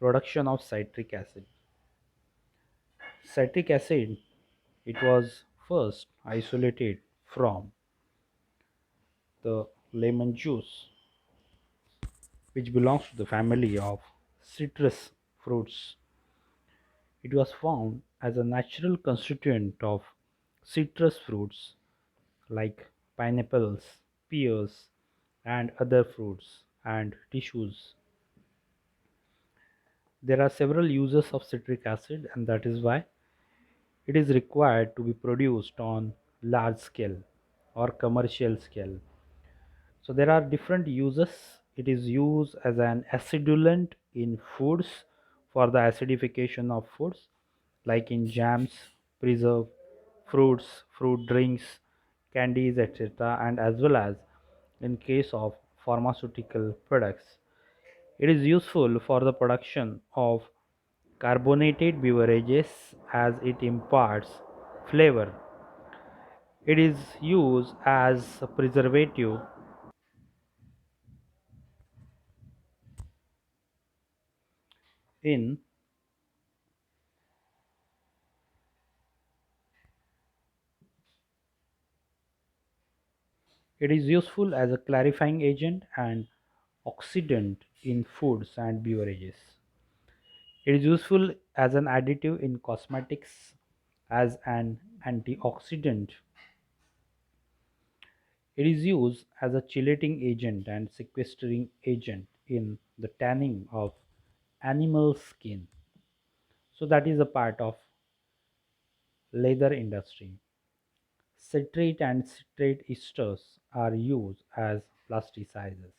Production of citric acid. Citric acid, it was first isolated from the lemon juice, which belongs to the family of citrus fruits. It was found as a natural constituent of citrus fruits like pineapples, pears, and other fruits and tissues. There are several uses of citric acid, and that is why it is required to be produced on large scale or commercial scale. So there are different uses. It is used as an acidulant in foods for the acidification of foods like in jams, preserve, fruits, fruit drinks, candies, etc., and as well as in case of pharmaceutical products. It is useful for the production of carbonated beverages as it imparts flavor. It is used as a preservative in it is useful as a clarifying agent and oxidant in foods and beverages. It is useful as an additive in cosmetics, as an antioxidant. It is used as a chelating agent and sequestering agent in the tanning of animal skin. So that is a part of leather industry. Citrate and citrate esters are used as plasticizers.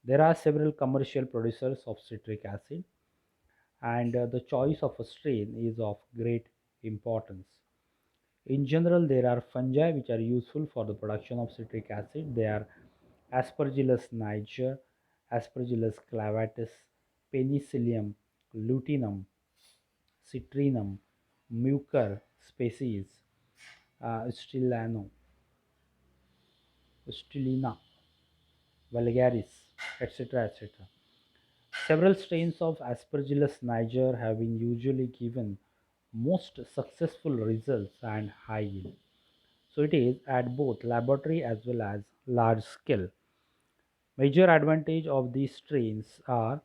There are several commercial producers of citric acid, and the choice of a strain is of great importance. In general, there are fungi which are useful for the production of citric acid. They are Aspergillus niger, Aspergillus clavatus, Penicillium luteolum, Citrinum, Mucor species, Stellano, Stellina vulgaris, etc. etc. Several strains of Aspergillus niger have been usually given most successful results and high yield. So it is at both laboratory as well as large scale. Major advantage of these strains are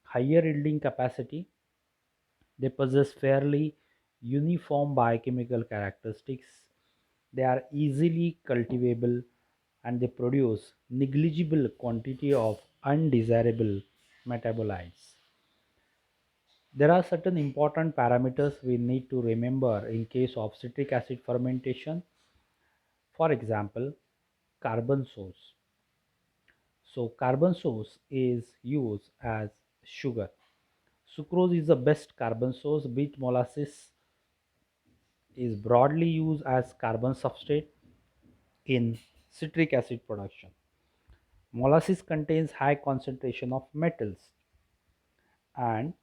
higher yielding capacity. They possess fairly uniform biochemical characteristics. They are easily cultivable and they produce negligible quantity of undesirable metabolites. There are certain important parameters we need to remember in case of citric acid fermentation. For example, carbon source. So carbon source is used as sugar. Sucrose is the best carbon source. Beet molasses is broadly used as carbon substrate in citric acid production. Molasses contains high concentration of metals, and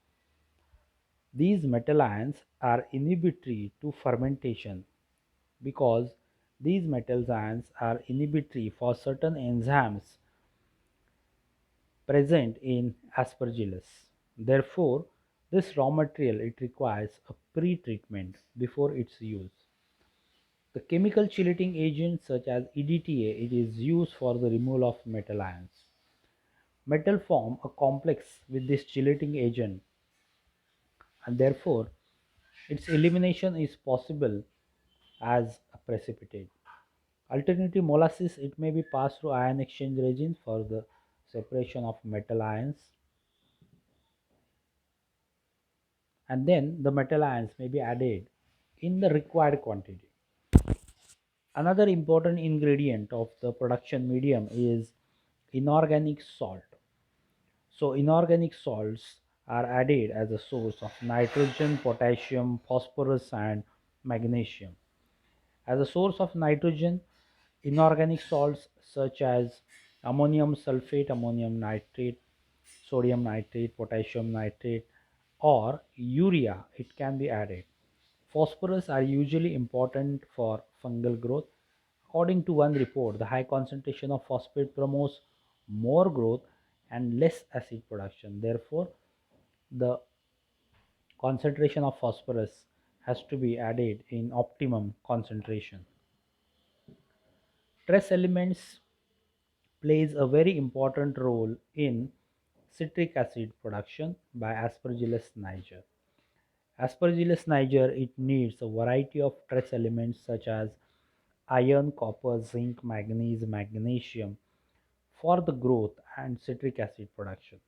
these metal ions are inhibitory to fermentation because these metal ions are inhibitory for certain enzymes present in aspergillus. Therefore, this raw material it requires a pre-treatment before its use. The chemical chelating agent such as EDTA it is used for the removal of metal ions. Metal form a complex with this chelating agent, and therefore its elimination is possible as a precipitate. Alternative molasses it may be passed through ion exchange reagents for the separation of metal ions, and then the metal ions may be added in the required quantity. Another important ingredient of the production medium is inorganic salt. So inorganic salts are added as a source of nitrogen, potassium, phosphorus and magnesium. As a source of nitrogen, inorganic salts such as ammonium sulfate, ammonium nitrate, sodium nitrate, potassium nitrate, or urea, it can be added. Phosphorus are usually important for fungal growth. According to one report, the high concentration of phosphate promotes more growth and less acid production. Therefore, the concentration of phosphorus has to be added in optimum concentration. Trace elements plays a very important role in citric acid production by Aspergillus niger. Aspergillus niger, it needs a variety of trace elements such as iron, copper, zinc, manganese, magnesium for the growth and citric acid production.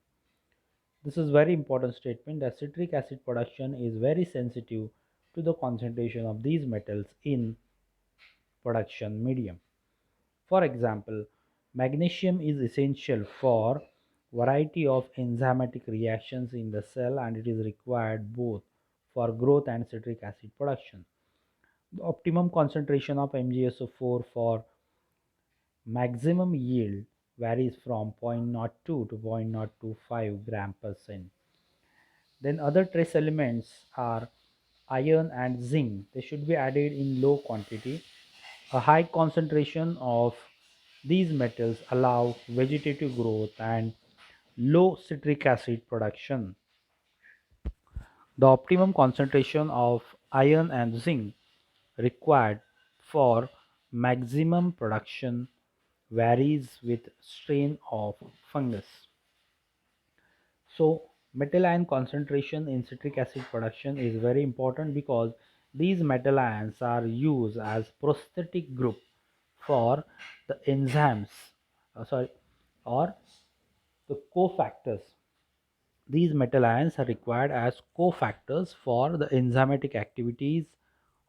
This is very important statement that citric acid production is very sensitive to the concentration of these metals in production medium. For example, magnesium is essential for variety of enzymatic reactions in the cell and it is required both for growth and citric acid production. The optimum concentration of MgSO4 for maximum yield varies from zero point zero 0.02 to 0.025 gram per cent. Then other trace elements are iron and zinc. They should be added in low quantity. A high concentration of these metals allow vegetative growth and low citric acid production. The optimum concentration of iron and zinc required for maximum production varies with strain of fungus. So metal ion concentration in citric acid production is very important because these metal ions are used as prosthetic group for the enzymes, sorry, or the cofactors. These metal ions are required as cofactors for the enzymatic activities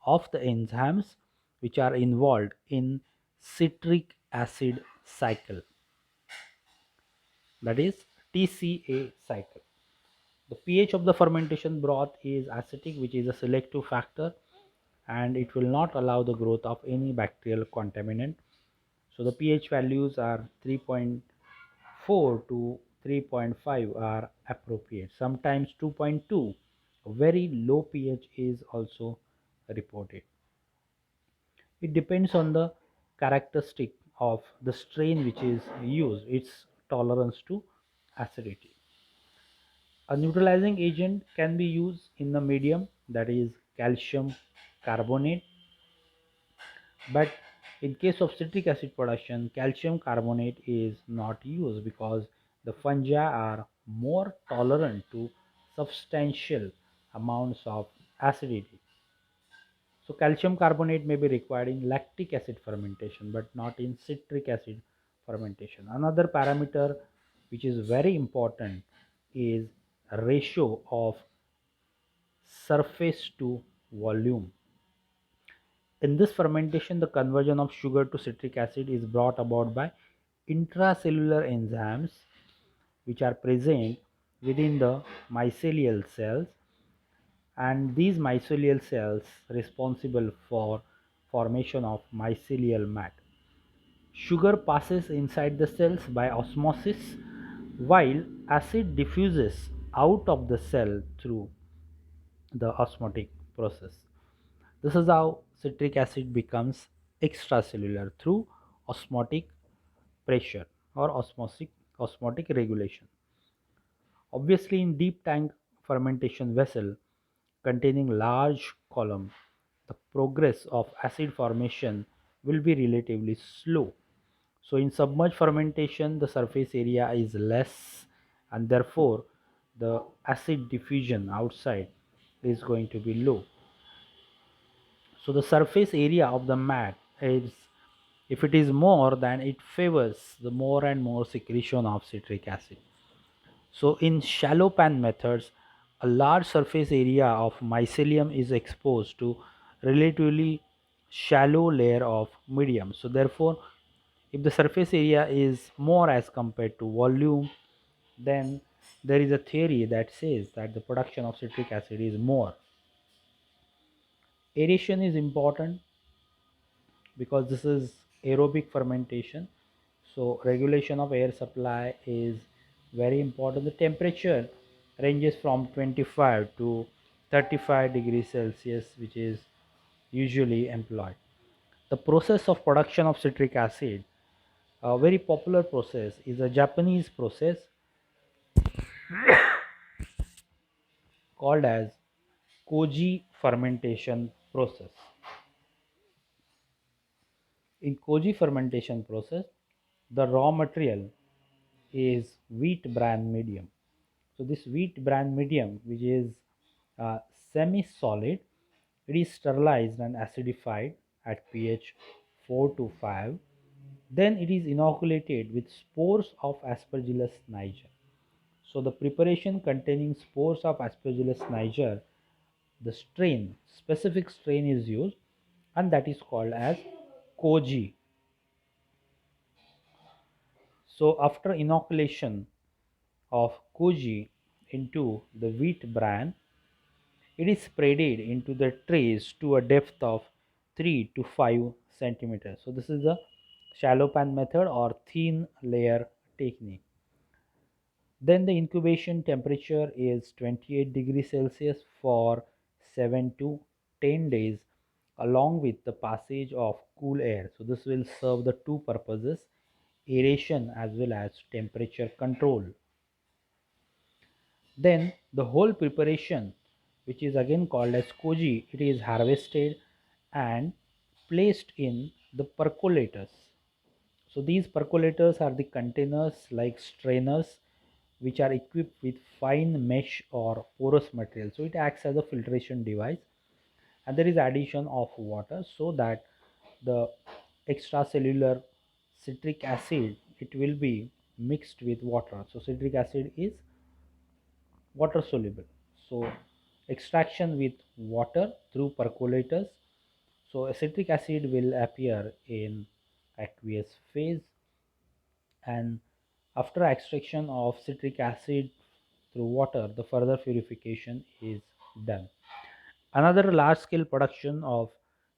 of the enzymes which are involved in citric acid cycle, that is TCA cycle. The pH of the fermentation broth is acidic, which is a selective factor, and it will not allow the growth of any bacterial contaminant. So the pH values are 3.4 to 3.5 are appropriate. Sometimes 2.2, a very low pH is also reported. It depends on the characteristic of the strain which is used, its tolerance to acidity. A neutralizing agent can be used in the medium, that is calcium carbonate, but in case of citric acid production calcium carbonate is not used because the fungi are more tolerant to substantial amounts of acidity. So calcium carbonate may be required in lactic acid fermentation but not in citric acid fermentation. Another parameter which is very important is ratio of surface to volume. In this fermentation, the conversion of sugar to citric acid is brought about by intracellular enzymes which are present within the mycelial cells, and these mycelial cells responsible for formation of mycelial mat. Sugar passes inside the cells by osmosis while acid diffuses out of the cell through the osmotic process. This is how citric acid becomes extracellular through osmotic pressure or osmotic regulation. Obviously, in deep tank fermentation vessel containing large column, the progress of acid formation will be relatively slow. So, in submerged fermentation, the surface area is less, and therefore the acid diffusion outside is going to be low. So the surface area of the mat is, if it is more, then it favors the more and more secretion of citric acid. So in shallow pan methods, a large surface area of mycelium is exposed to relatively shallow layer of medium. So therefore, if the surface area is more as compared to volume, then there is a theory that says that the production of citric acid is more. Aeration is important because this is aerobic fermentation, so regulation of air supply is very important. The temperature ranges from 25 to 35 degrees Celsius, which is usually employed. The process of production of citric acid, a very popular process, is a Japanese process called as Koji fermentation process. In Koji fermentation process, the raw material is wheat bran medium. So this wheat bran medium, which is semi-solid, it is sterilized and acidified at pH 4 to 5. Then it is inoculated with spores of Aspergillus niger. So the preparation containing spores of Aspergillus niger, the specific strain is used, and that is called as Koji. So after inoculation of Koji into the wheat bran, it is spreaded into the trays to a depth of 3 to 5 centimeters. So this is the shallow pan method or thin layer technique. Then the incubation temperature is 28 degrees Celsius for 7 to 10 days along with the passage of cool air. So this will serve the two purposes, aeration as well as temperature control. Then the whole preparation, which is again called as koji, it is harvested and placed in the percolators. So these percolators are the containers like strainers which are equipped with fine mesh or porous material. So it acts as a filtration device, and there is addition of water so that the extracellular citric acid, it will be mixed with water. So citric acid is water soluble. So extraction with water through percolators. So citric acid will appear in aqueous phase, and after extraction of citric acid through water, the further purification is done. Another large scale production of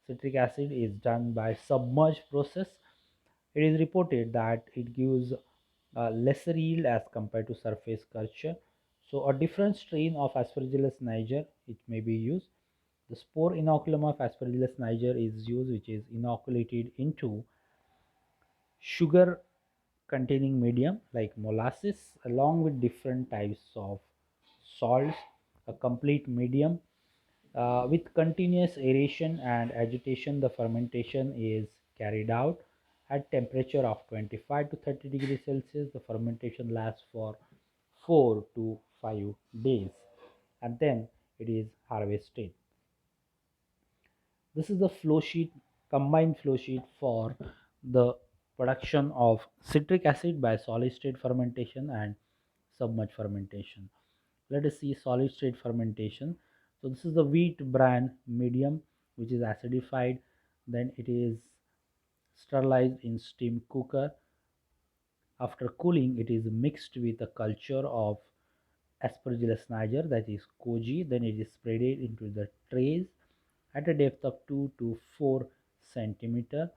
citric acid is done by submerged process. It is reported that it gives lesser yield as compared to surface culture. So a different strain of Aspergillus niger it may be used. The spore inoculum of Aspergillus niger is used, which is inoculated into sugar containing medium like molasses along with different types of salts, a complete medium with continuous aeration and agitation. The fermentation is carried out at temperature of 25 to 30 degrees Celsius. The fermentation lasts for 4 to 5 days, and then it is harvested. This is the flow sheet, combined flow sheet for the production of citric acid by solid state fermentation and submerged fermentation. Let us see solid state fermentation. So this is the wheat bran medium which is acidified, then it is sterilized in steam cooker. After cooling, it is mixed with a culture of Aspergillus niger, that is koji. Then it is spreaded into the trays at a depth of 2 to 4 centimeter.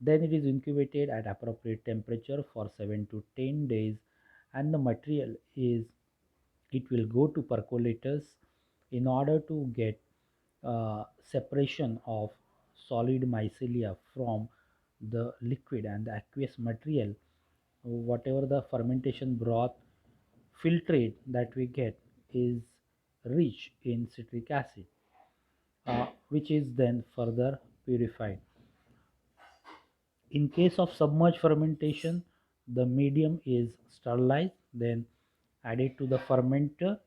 Then it is incubated at appropriate temperature for 7 to 10 days, and the material is, it will go to percolators in order to get separation of solid mycelia from the liquid and the aqueous material. Whatever the fermentation broth filtrate that we get is rich in citric acid, which is then further purified. In case of submerged fermentation, the medium is sterilized, then added to the fermenter.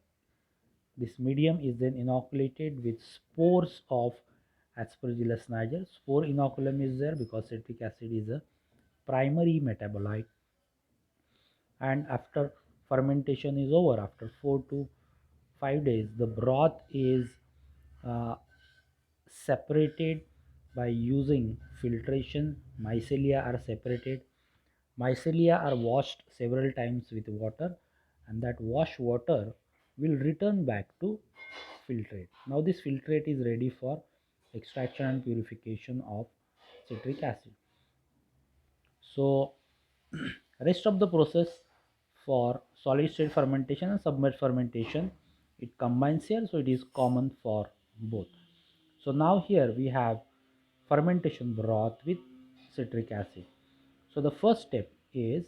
This medium is then inoculated with spores of Aspergillus niger. Spore inoculum is there because citric acid is a primary metabolite. And after fermentation is over, after 4 to 5 days, the broth is uh, separated by using filtration. Mycelia are separated. Mycelia are washed several times with water, and that wash water will return back to filtrate. Now this filtrate is ready for extraction and purification of citric acid. So rest of the process for solid state fermentation and submerged fermentation, it combines here, so it is common for both. So now here we have fermentation broth with citric acid. So the first step is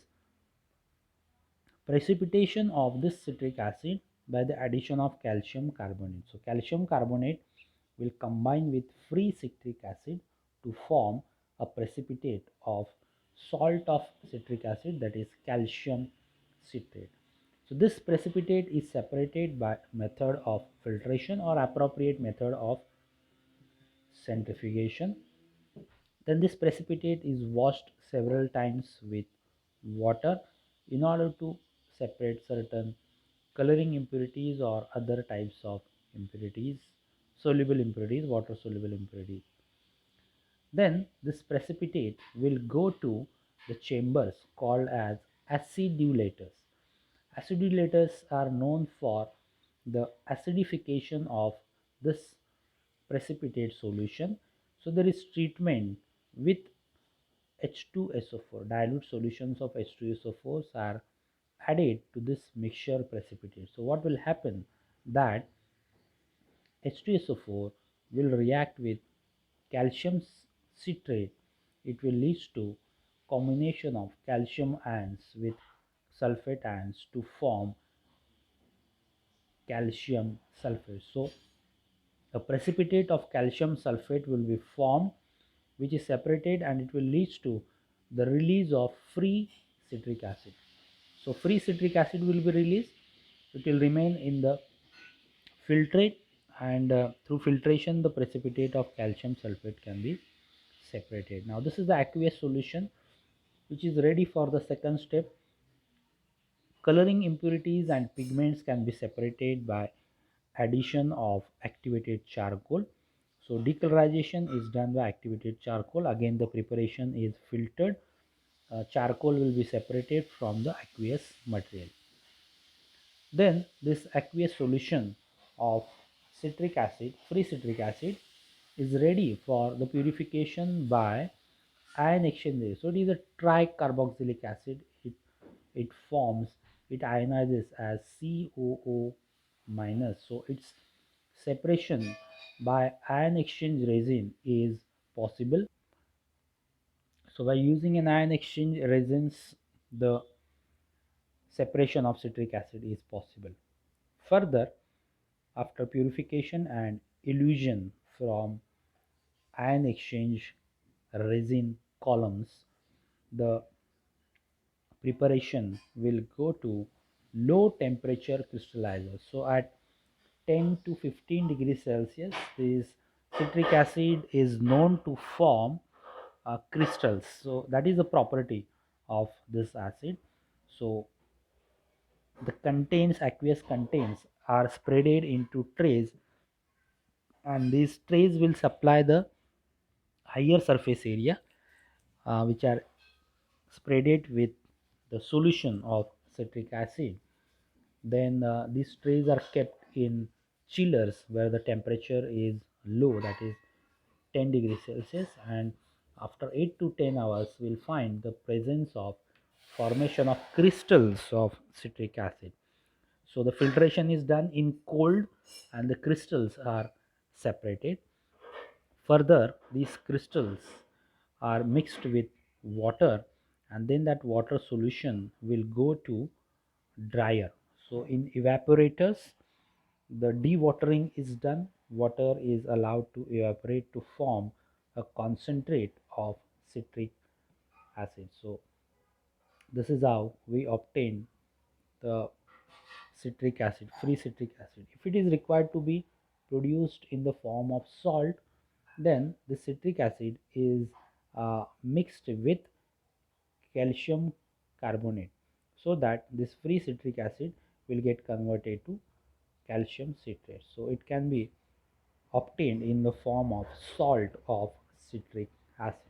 precipitation of this citric acid by the addition of calcium carbonate. So calcium carbonate will combine with free citric acid to form a precipitate of salt of citric acid, that is calcium citrate. So this precipitate is separated by method of filtration or appropriate method of centrifugation. Then this precipitate is washed several times with water in order to separate certain coloring impurities or other types of impurities, soluble impurities, water soluble impurities. Then this precipitate will go to the chambers called as acidulators. Acidulators are known for the acidification of this precipitate solution. So there is treatment with H2SO4. Dilute solutions of H2SO4s are added to this mixture precipitate. So what will happen that H2SO4 will react with calcium citrate. It will lead to combination of calcium ions with sulfate ions to form calcium sulfate. So a precipitate of calcium sulfate will be formed, which is separated, and it will lead to the release of free citric acid. So free citric acid will be released. It will remain in the filtrate, and through filtration the precipitate of calcium sulfate can be separated. Now this is the aqueous solution which is ready for the second step. Coloring impurities and pigments can be separated by addition of activated charcoal. So decolorization is done by activated charcoal. Again the preparation is filtered. Charcoal will be separated from the aqueous material. Then this aqueous solution of citric acid, free citric acid, is ready for the purification by ion exchange. So it is a tricarboxylic acid. It forms, it ionizes as COO minus. So its separation by ion exchange resin is possible. So by using an ion exchange resins, the separation of citric acid is possible. Further, after purification and elution from ion exchange resin columns, the preparation will go to low temperature crystallizers. So at 10 to 15 degrees Celsius, this citric acid is known to form crystals. So that is the property of this acid. So the contains aqueous contents are spreaded into trays, and these trays will supply the higher surface area which are spreaded with the solution of citric acid. Then these trays are kept in chillers where the temperature is low, that is 10 degrees Celsius, and after 8 to 10 hours we'll find the presence of formation of crystals of citric acid. So the filtration is done in cold and the crystals are separated. Further, these crystals are mixed with water, and then that water solution will go to dryer. So in evaporators, the dewatering is done. Water is allowed to evaporate to form a concentrate of citric acid. So this is how we obtain the citric acid, free citric acid. If it is required to be produced in the form of salt, then the citric acid is mixed with calcium carbonate, so that this free citric acid will get converted to calcium citrate. So it can be obtained in the form of salt of citric acid.